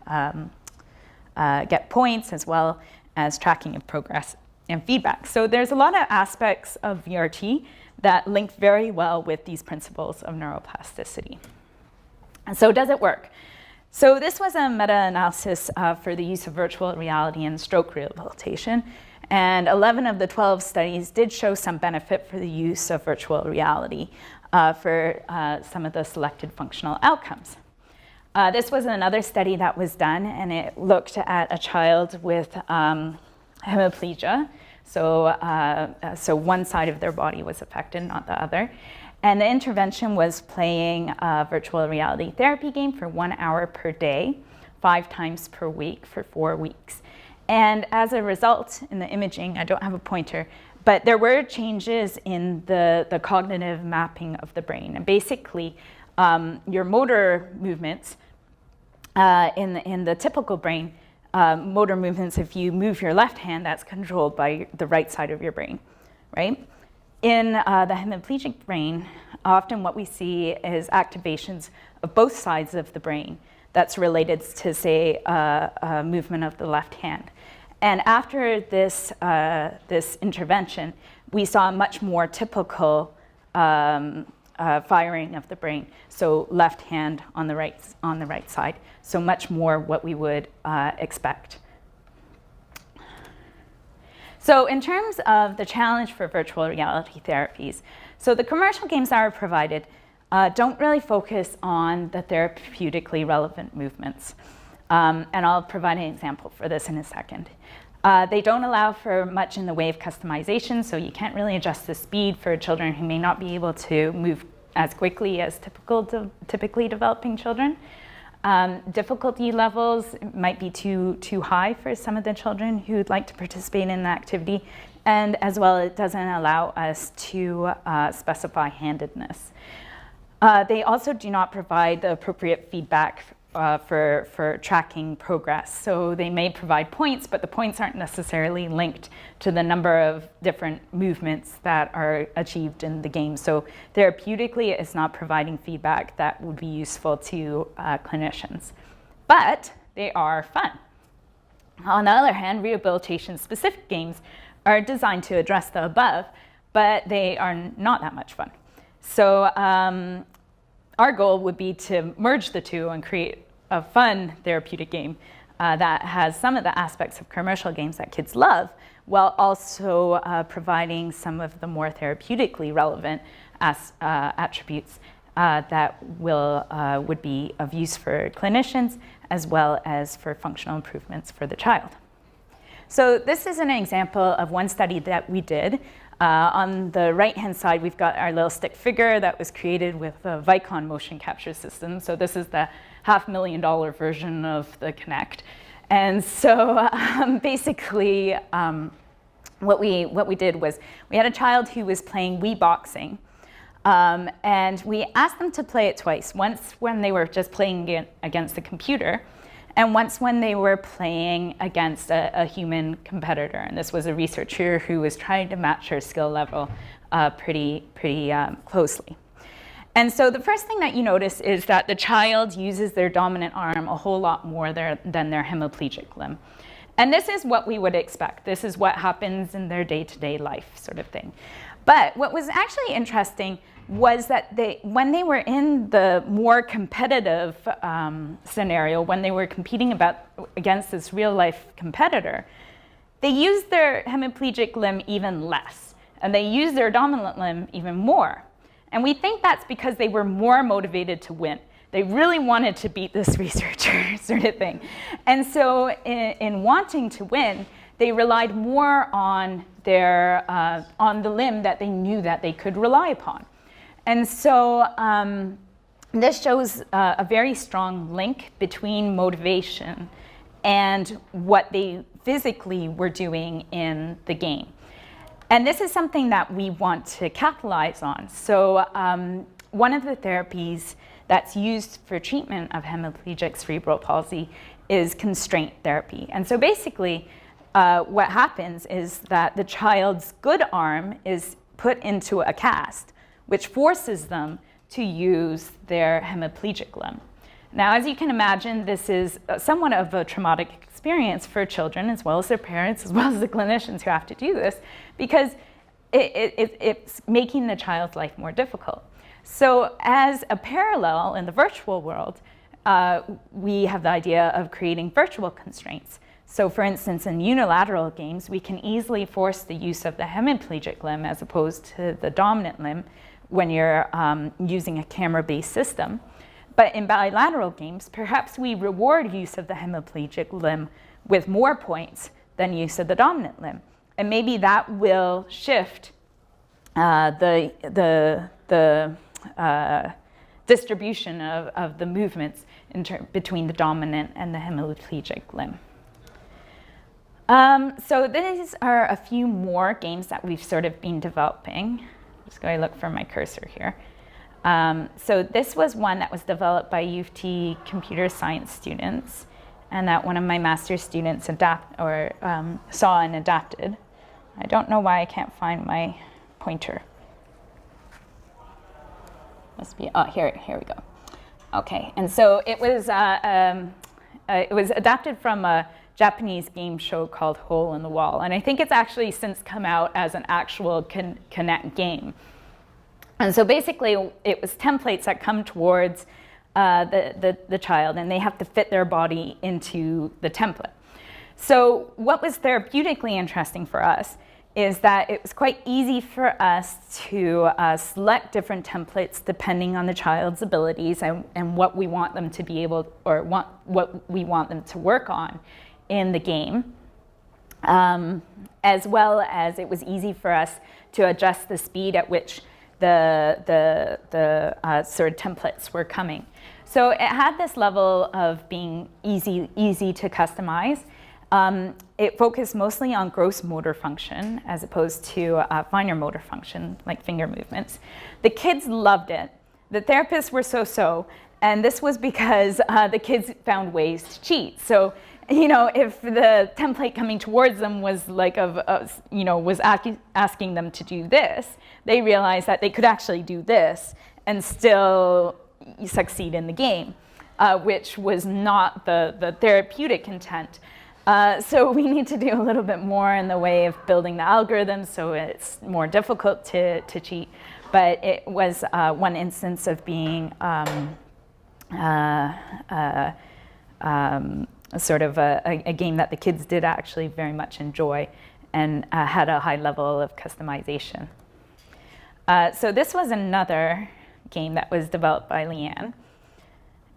get points, as well as tracking of progress and feedback. So there's a lot of aspects of VRT that link very well with these principles of neuroplasticity. And so does it work? So this was a meta-analysis for the use of virtual reality in stroke rehabilitation. And 11 of the 12 studies did show some benefit for the use of virtual reality for some of the selected functional outcomes. This was another study that was done, and it looked at a child with hemiplegia. So one side of their body was affected, not the other. And the intervention was playing a virtual reality therapy game for 1 hour per day, 5 times per week for 4 weeks. And as a result, in the imaging, I don't have a pointer, but there were changes in the cognitive mapping of the brain. And basically, your motor movements in the typical brain, motor movements, if you move your left hand, that's controlled by the right side of your brain, right? In the hemiplegic brain, often what we see is activations of both sides of the brain that's related to, say, movement of the left hand. And after this, this intervention, we saw a much more typical firing of the brain. So left hand on the right side. So much more what we would expect. So in terms of the challenge for virtual reality therapies, so the commercial games that are provided don't really focus on the therapeutically relevant movements. And I'll provide an example for this in a second. They don't allow for much in the way of customization, so you can't really adjust the speed for children who may not be able to move as quickly as typically developing children. Difficulty levels might be too high for some of the children who'd like to participate in the activity, and as well, it doesn't allow us to specify handedness. They also do not provide the appropriate feedback for tracking progress. So they may provide points, but the points aren't necessarily linked to the number of different movements that are achieved in the game. So therapeutically, it's not providing feedback that would be useful to clinicians. But they are fun. On the other hand, rehabilitation-specific games are designed to address the above, but they are not that much fun. So our goal would be to merge the two and create a fun therapeutic game that has some of the aspects of commercial games that kids love, while also providing some of the more therapeutically relevant attributes that would be of use for clinicians, as well as for functional improvements for the child. So this is an example of one study that we did. On the right-hand side, we've got our little stick figure that was created with a Vicon motion capture system. So this is the $500,000 version of the Kinect. And so basically, what we did was we had a child who was playing Wii boxing. And we asked them to play it twice, once when they were just playing it against the computer, and once when they were playing against a human competitor. And this was a researcher who was trying to match her skill level pretty closely. And so the first thing that you notice is that the child uses their dominant arm a whole lot more than their hemiplegic limb. And this is what we would expect. This is what happens in their day-to-day life sort of thing. But what was actually interesting was that when they were in the more competitive scenario, when they were competing against this real-life competitor, they used their hemiplegic limb even less, and they used their dominant limb even more. And we think that's because they were more motivated to win. They really wanted to beat this researcher sort of thing. And so in wanting to win, they relied more on on the limb that they knew that they could rely upon. And so this shows a very strong link between motivation and what they physically were doing in the game. And this is something that we want to capitalize on. So one of the therapies that's used for treatment of hemiplegic cerebral palsy is constraint therapy. And so basically, what happens is that the child's good arm is put into a cast, which forces them to use their hemiplegic limb. Now, as you can imagine, this is somewhat of a traumatic experience for children, as well as their parents, as well as the clinicians who have to do this, because it's making the child's life more difficult. So as a parallel in the virtual world, we have the idea of creating virtual constraints. So for instance, in unilateral games, we can easily force the use of the hemiplegic limb as opposed to the dominant limb when you're using a camera-based system. But in bilateral games, perhaps we reward use of the hemiplegic limb with more points than use of the dominant limb. And maybe that will shift the distribution of the movements between the dominant and the hemiplegic limb. So these are a few more games that we've sort of been developing. I'm just going to look for my cursor here. So this was one that was developed by U of T computer science students, and that one of my master's students saw and adapted. I don't know why I can't find my pointer. Must be, here we go. Okay, and so it was adapted from a Japanese game show called Hole in the Wall, and I think it's actually since come out as an actual Connect game. And so basically, it was templates that come towards the child, and they have to fit their body into the template. So what was therapeutically interesting for us is that it was quite easy for us to select different templates depending on the child's abilities and what we want them to be able, or what we want them to work on in the game. As well as it was easy for us to adjust the speed at which the sort of templates were coming. So it had this level of being easy to customize. It focused mostly on gross motor function as opposed to finer motor function, like finger movements. The kids loved it. The therapists were so-so, and this was because the kids found ways to cheat. So, if the template coming towards them was like was asking them to do this, they realized that they could actually do this and still succeed in the game, which was not the therapeutic intent. So we need to do a little bit more in the way of building the algorithms so it's more difficult to cheat. But it was one instance of being sort of a game that the kids did actually very much enjoy and had a high level of customization. So this was another game that was developed by Leanne.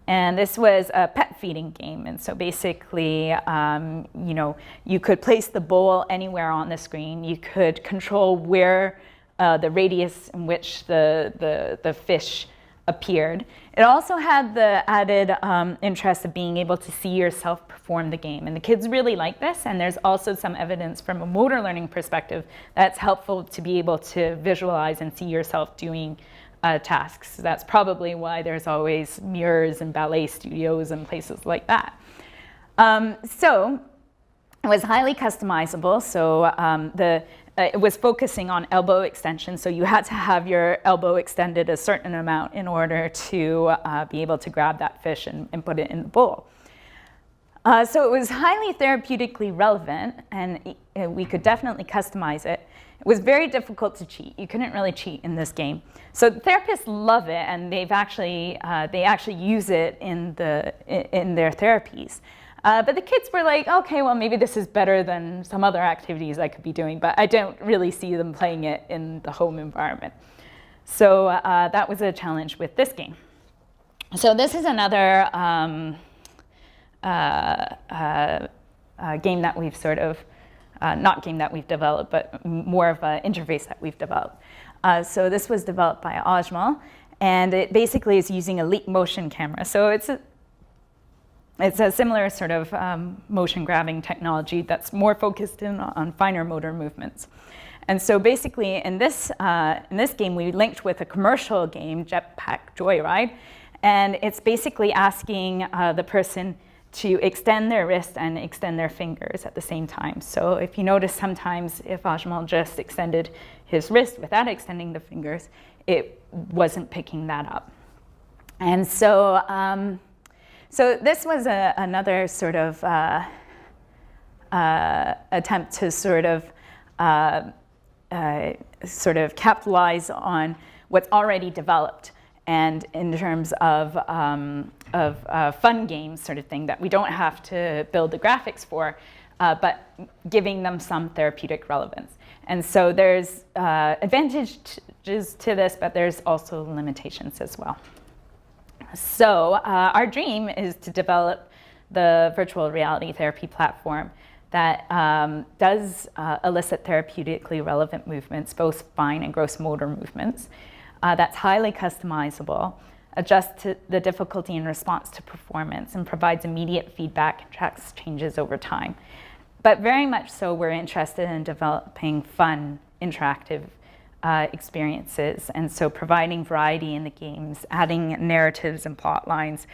And this was a pet feeding game. And so basically, you could place the bowl anywhere on the screen. You could control where the radius in which the fish appeared. It also had the added interest of being able to see yourself perform the game. And the kids really like this. And there's also some evidence from a motor learning perspective that's helpful to be able to visualize and see yourself doing tasks. That's probably why there's always mirrors and ballet studios and places like that. So it was highly customizable. So it was focusing on elbow extension. So you had to have your elbow extended a certain amount in order to be able to grab that fish and put it in the bowl. So it was highly therapeutically relevant, and we could definitely customize it. It was very difficult to cheat. You couldn't really cheat in this game. So the therapists love it, and they actually use it in their therapies. But the kids were like, okay, well, maybe this is better than some other activities I could be doing, but I don't really see them playing it in the home environment. So that was a challenge with this game. So this is another game that we've sort of, not game that we've developed, but more of an interface that we've developed. So this was developed by Ajmal, and it basically is using a leap motion camera. So it's a similar sort of motion grabbing technology that's more focused in on finer motor movements. And so basically in this game, we linked with a commercial game, Jetpack Joyride, and it's basically asking the person to extend their wrist and extend their fingers at the same time. So if you notice, sometimes if Ajmal just extended his wrist without extending the fingers, it wasn't picking that up. And so so this was another sort of attempt to sort of capitalize on what's already developed, and in terms of fun games sort of thing that we don't have to build the graphics for, but giving them some therapeutic relevance. And so there's advantages to this, but there's also limitations as well. So our dream is to develop the virtual reality therapy platform that does elicit therapeutically relevant movements, both fine and gross motor movements, that's highly customizable, adjusts to the difficulty in response to performance, and provides immediate feedback and tracks changes over time. But very much so, we're interested in developing fun, interactive experiences. And so providing variety in the games, adding narratives and plot lines,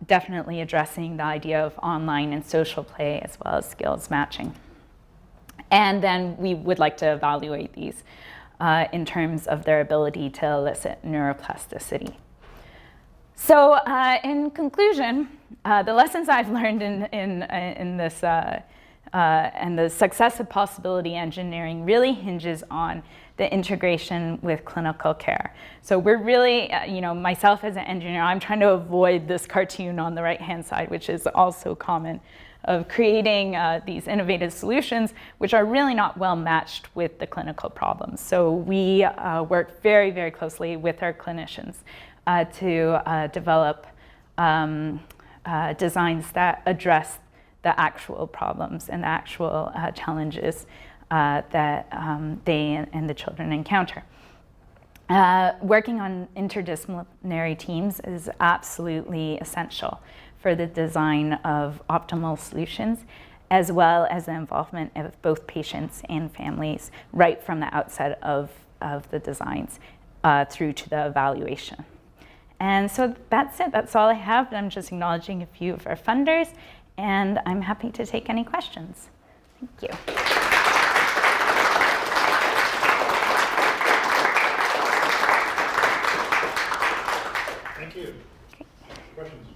definitely addressing the idea of online and social play as well as skills matching. And then we would like to evaluate these in terms of their ability to elicit neuroplasticity. So in conclusion, the lessons I've learned in this and the success of possibility engineering really hinges on the integration with clinical care. So we're really, myself as an engineer, I'm trying to avoid this cartoon on the right-hand side, which is also common, of creating these innovative solutions, which are really not well matched with the clinical problems. So we work very, very closely with our clinicians to develop designs that address the actual problems and the actual challenges that they and the children encounter. Working on interdisciplinary teams is absolutely essential for the design of optimal solutions, as well as the involvement of both patients and families right from the outset of the designs through to the evaluation. And so that's it. That's all I have. I'm just acknowledging a few of our funders, and I'm happy to take any questions. Thank you. Thank you. Questions?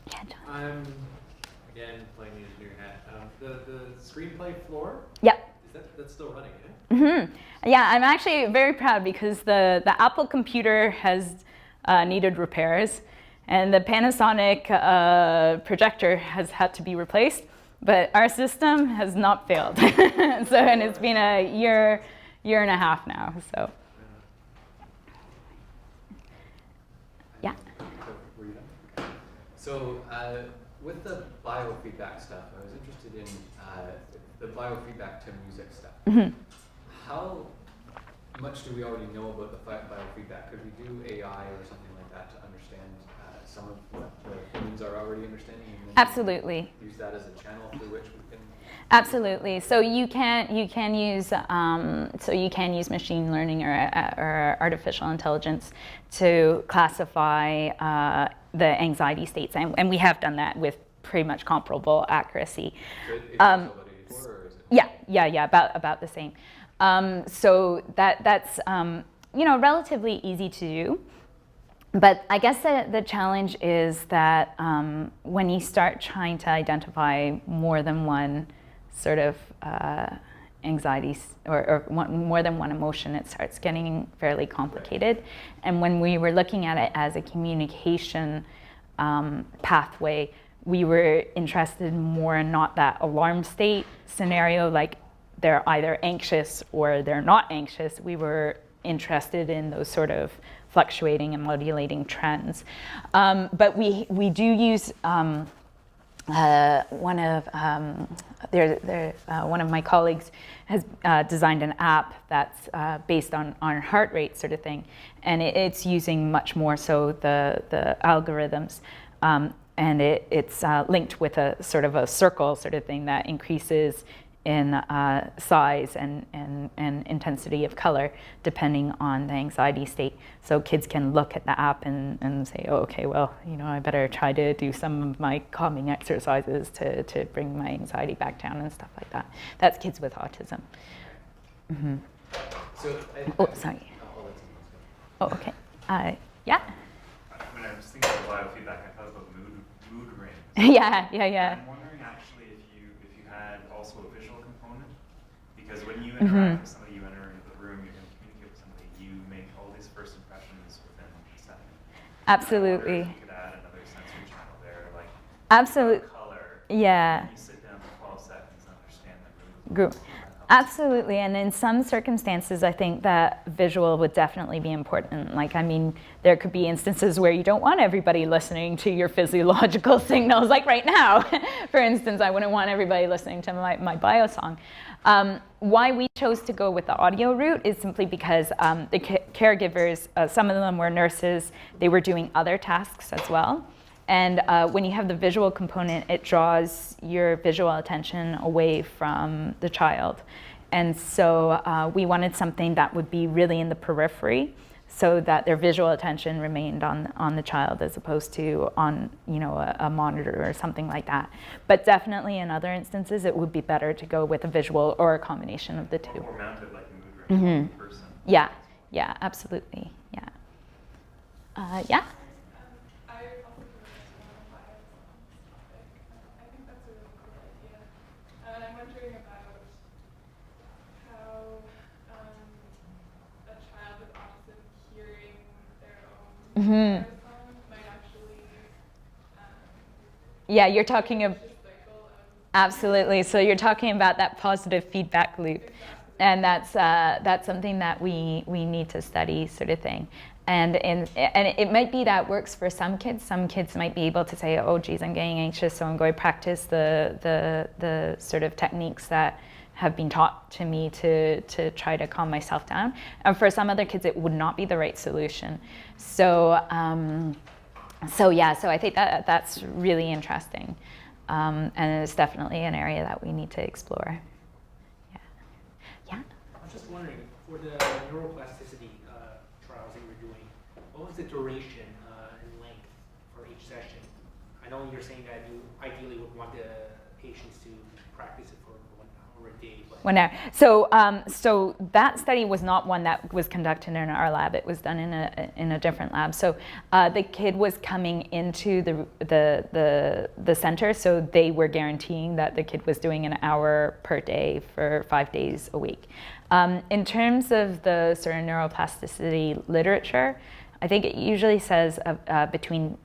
Yeah, John. I'm, again, playing the engineer hat. The screenplay floor, Yep. that's still running, eh? Mm-hmm. Yeah, I'm actually very proud because the Apple computer has needed repairs, and the Panasonic projector has had to be replaced, but our system has not failed. And it's been a year and a half now. So, yeah. Were you done? Okay. So with the biofeedback stuff, I was interested in the biofeedback to music stuff. Mm-hmm. How much do we already know about the biofeedback? Could we do AI or something like that to understand some of what the humans are already understanding? And then Absolutely. use that as a channel through which we can. Absolutely. So you can use machine learning or artificial intelligence to classify the anxiety states, and we have done that with pretty much comparable accuracy. So it's also about 84, or is it? Yeah, about the same. So that's relatively easy to do. But I guess the challenge is that when you start trying to identify more than one sort of anxiety or more than one emotion, it starts getting fairly complicated. And when we were looking at it as a communication pathway, we were interested more in not that alarm state scenario, like they're either anxious or they're not anxious. We were interested in those sort of fluctuating and modulating trends. But we do use one of my colleagues has designed an app that's based on heart rate sort of thing, and it's using much more so the algorithms, and it's linked with a sort of a circle sort of thing that increases in size and intensity of color depending on the anxiety state. So kids can look at the app and say, oh, okay, well, I better try to do some of my calming exercises to bring my anxiety back down and stuff like that. That's kids with autism. Mm-hmm. So Sorry. Oh, okay. Yeah? When I was thinking about biofeedback, I thought about mood rings. Yeah. I'm wondering actually if you had also a visual component, because when you interact with somebody, you enter into the room, you're going to communicate with somebody, you make all these first impressions within a second. Absolutely. If you could add another sensory channel there, like Absolutely. color. Yeah. You sit down for 12 seconds and understand the mood. Group. Absolutely, and in some circumstances, I think that visual would definitely be important. There could be instances where you don't want everybody listening to your physiological signals, like right now. For instance, I wouldn't want everybody listening to my bio song. Why we chose to go with the audio route is simply because the caregivers, some of them were nurses, they were doing other tasks as well. And when you have the visual component, it draws your visual attention away from the child. And so we wanted something that would be really in the periphery, so that their visual attention remained on the child as opposed to on, you know, a monitor or something like that. But definitely in other instances, it would be better to go with a visual or a combination of the two. Or mounted like a mood ring in person. Yeah, yeah, absolutely, yeah. Yeah? I also do want to bias on this topic. I think that's a really cool idea. And I'm wondering about how a child with autism hearing their own song might actually Yeah, you're talking about, vicious cycle of absolutely. So you're talking about that positive feedback loop. And that's something that we need to study, sort of thing. And it might be that works for some kids. Some kids might be able to say, oh, geez, I'm getting anxious, so I'm going to practice the sort of techniques that have been taught to me to try to calm myself down. And for some other kids, it would not be the right solution. So yeah, so I think that's really interesting. And it's definitely an area that we need to explore. Yeah. I'm just wondering, for the neuroplasticity trials that you were doing, what was the duration and length for each session? I know you're saying that you ideally would want the patients to practice it for 1 hour a day, but 1 hour. So that study was not one that was conducted in our lab. It was done in a different lab. So the kid was coming into the center, so they were guaranteeing that the kid was doing an hour per day for 5 days a week. In terms of the sort of neuroplasticity literature, I think it usually says between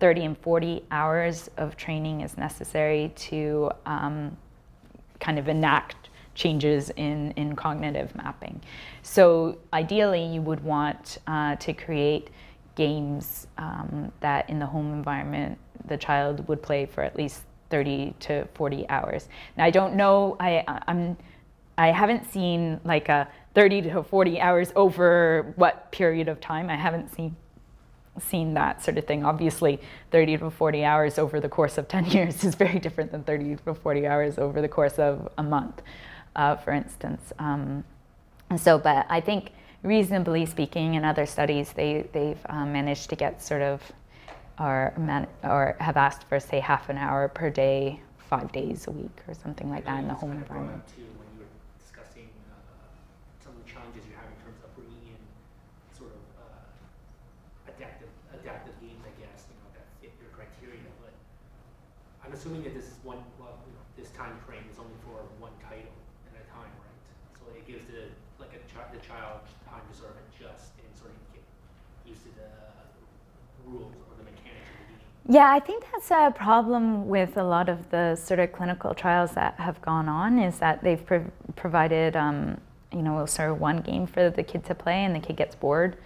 30 and 40 hours of training is necessary to kind of enact changes in cognitive mapping. So ideally, you would want to create games that in the home environment, the child would play for at least 30 to 40 hours. Now, I don't know, I haven't seen like a 30 to 40 hours over what period of time. I haven't seen that sort of thing. Obviously, 30 to 40 hours over the course of 10 years is very different than 30 to 40 hours over the course of a month, for instance. But I think, reasonably speaking, in other studies, they've managed to get sort of, or have asked for, say, half an hour per day, 5 days a week, or something like that in the home environment. Too, when you were discussing some of the challenges you have in terms of bringing in sort of adaptive games, I guess, that fit your criteria. But I'm assuming that this is this time frame is only for one title at a time, right? So it gives the child time to sort of adjust and sort of get used to the rules or the mechanics of the game. Yeah, I think that's a problem with a lot of the sort of clinical trials that have gone on, is that they've provided, sort of one game for the kid to play, and the kid gets bored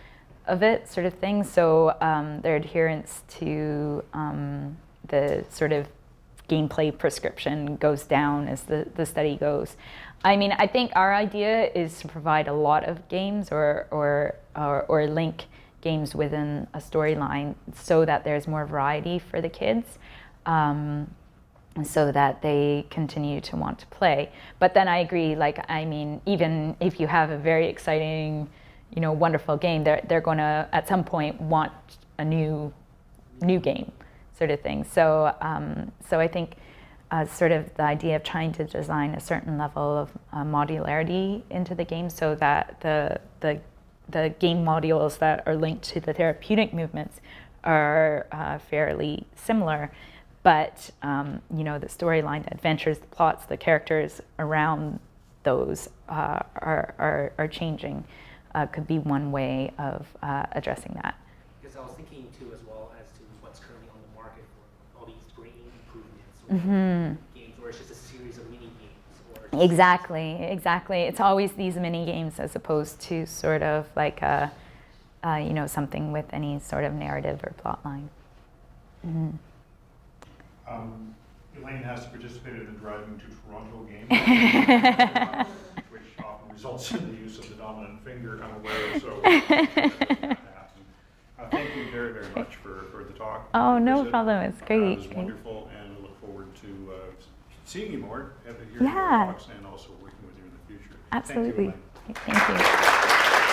of it, sort of thing. So their adherence to the sort of gameplay prescription goes down as the study goes. I mean, I think our idea is to provide a lot of games or link games within a storyline so that there's more variety for the kids, so that they continue to want to play. But then I agree, even if you have a very exciting, wonderful game, they're going to at some point want a new game, sort of thing. So I think sort of the idea of trying to design a certain level of modularity into the game, so that the game modules that are linked to the therapeutic movements are fairly similar, but the storyline, the adventures, the plots, the characters around those are changing. Could be one way of addressing that. Because I was thinking too, as well, as to what's currently on the market for all these brain improvements or games, or it's just a series of mini games. Or Exactly. It's always these mini games as opposed to sort of like something with any sort of narrative or plot line. Elaine has participated in driving to Toronto games, which often results in the use of the dominant finger unaware. So thank you very, very much for the talk. Oh, no visit. problem. It's It great. was wonderful, and I look forward to seeing you more, hearing Yeah. more talks, and also working with you in the future. Absolutely. Thank you, Elaine. Thank you.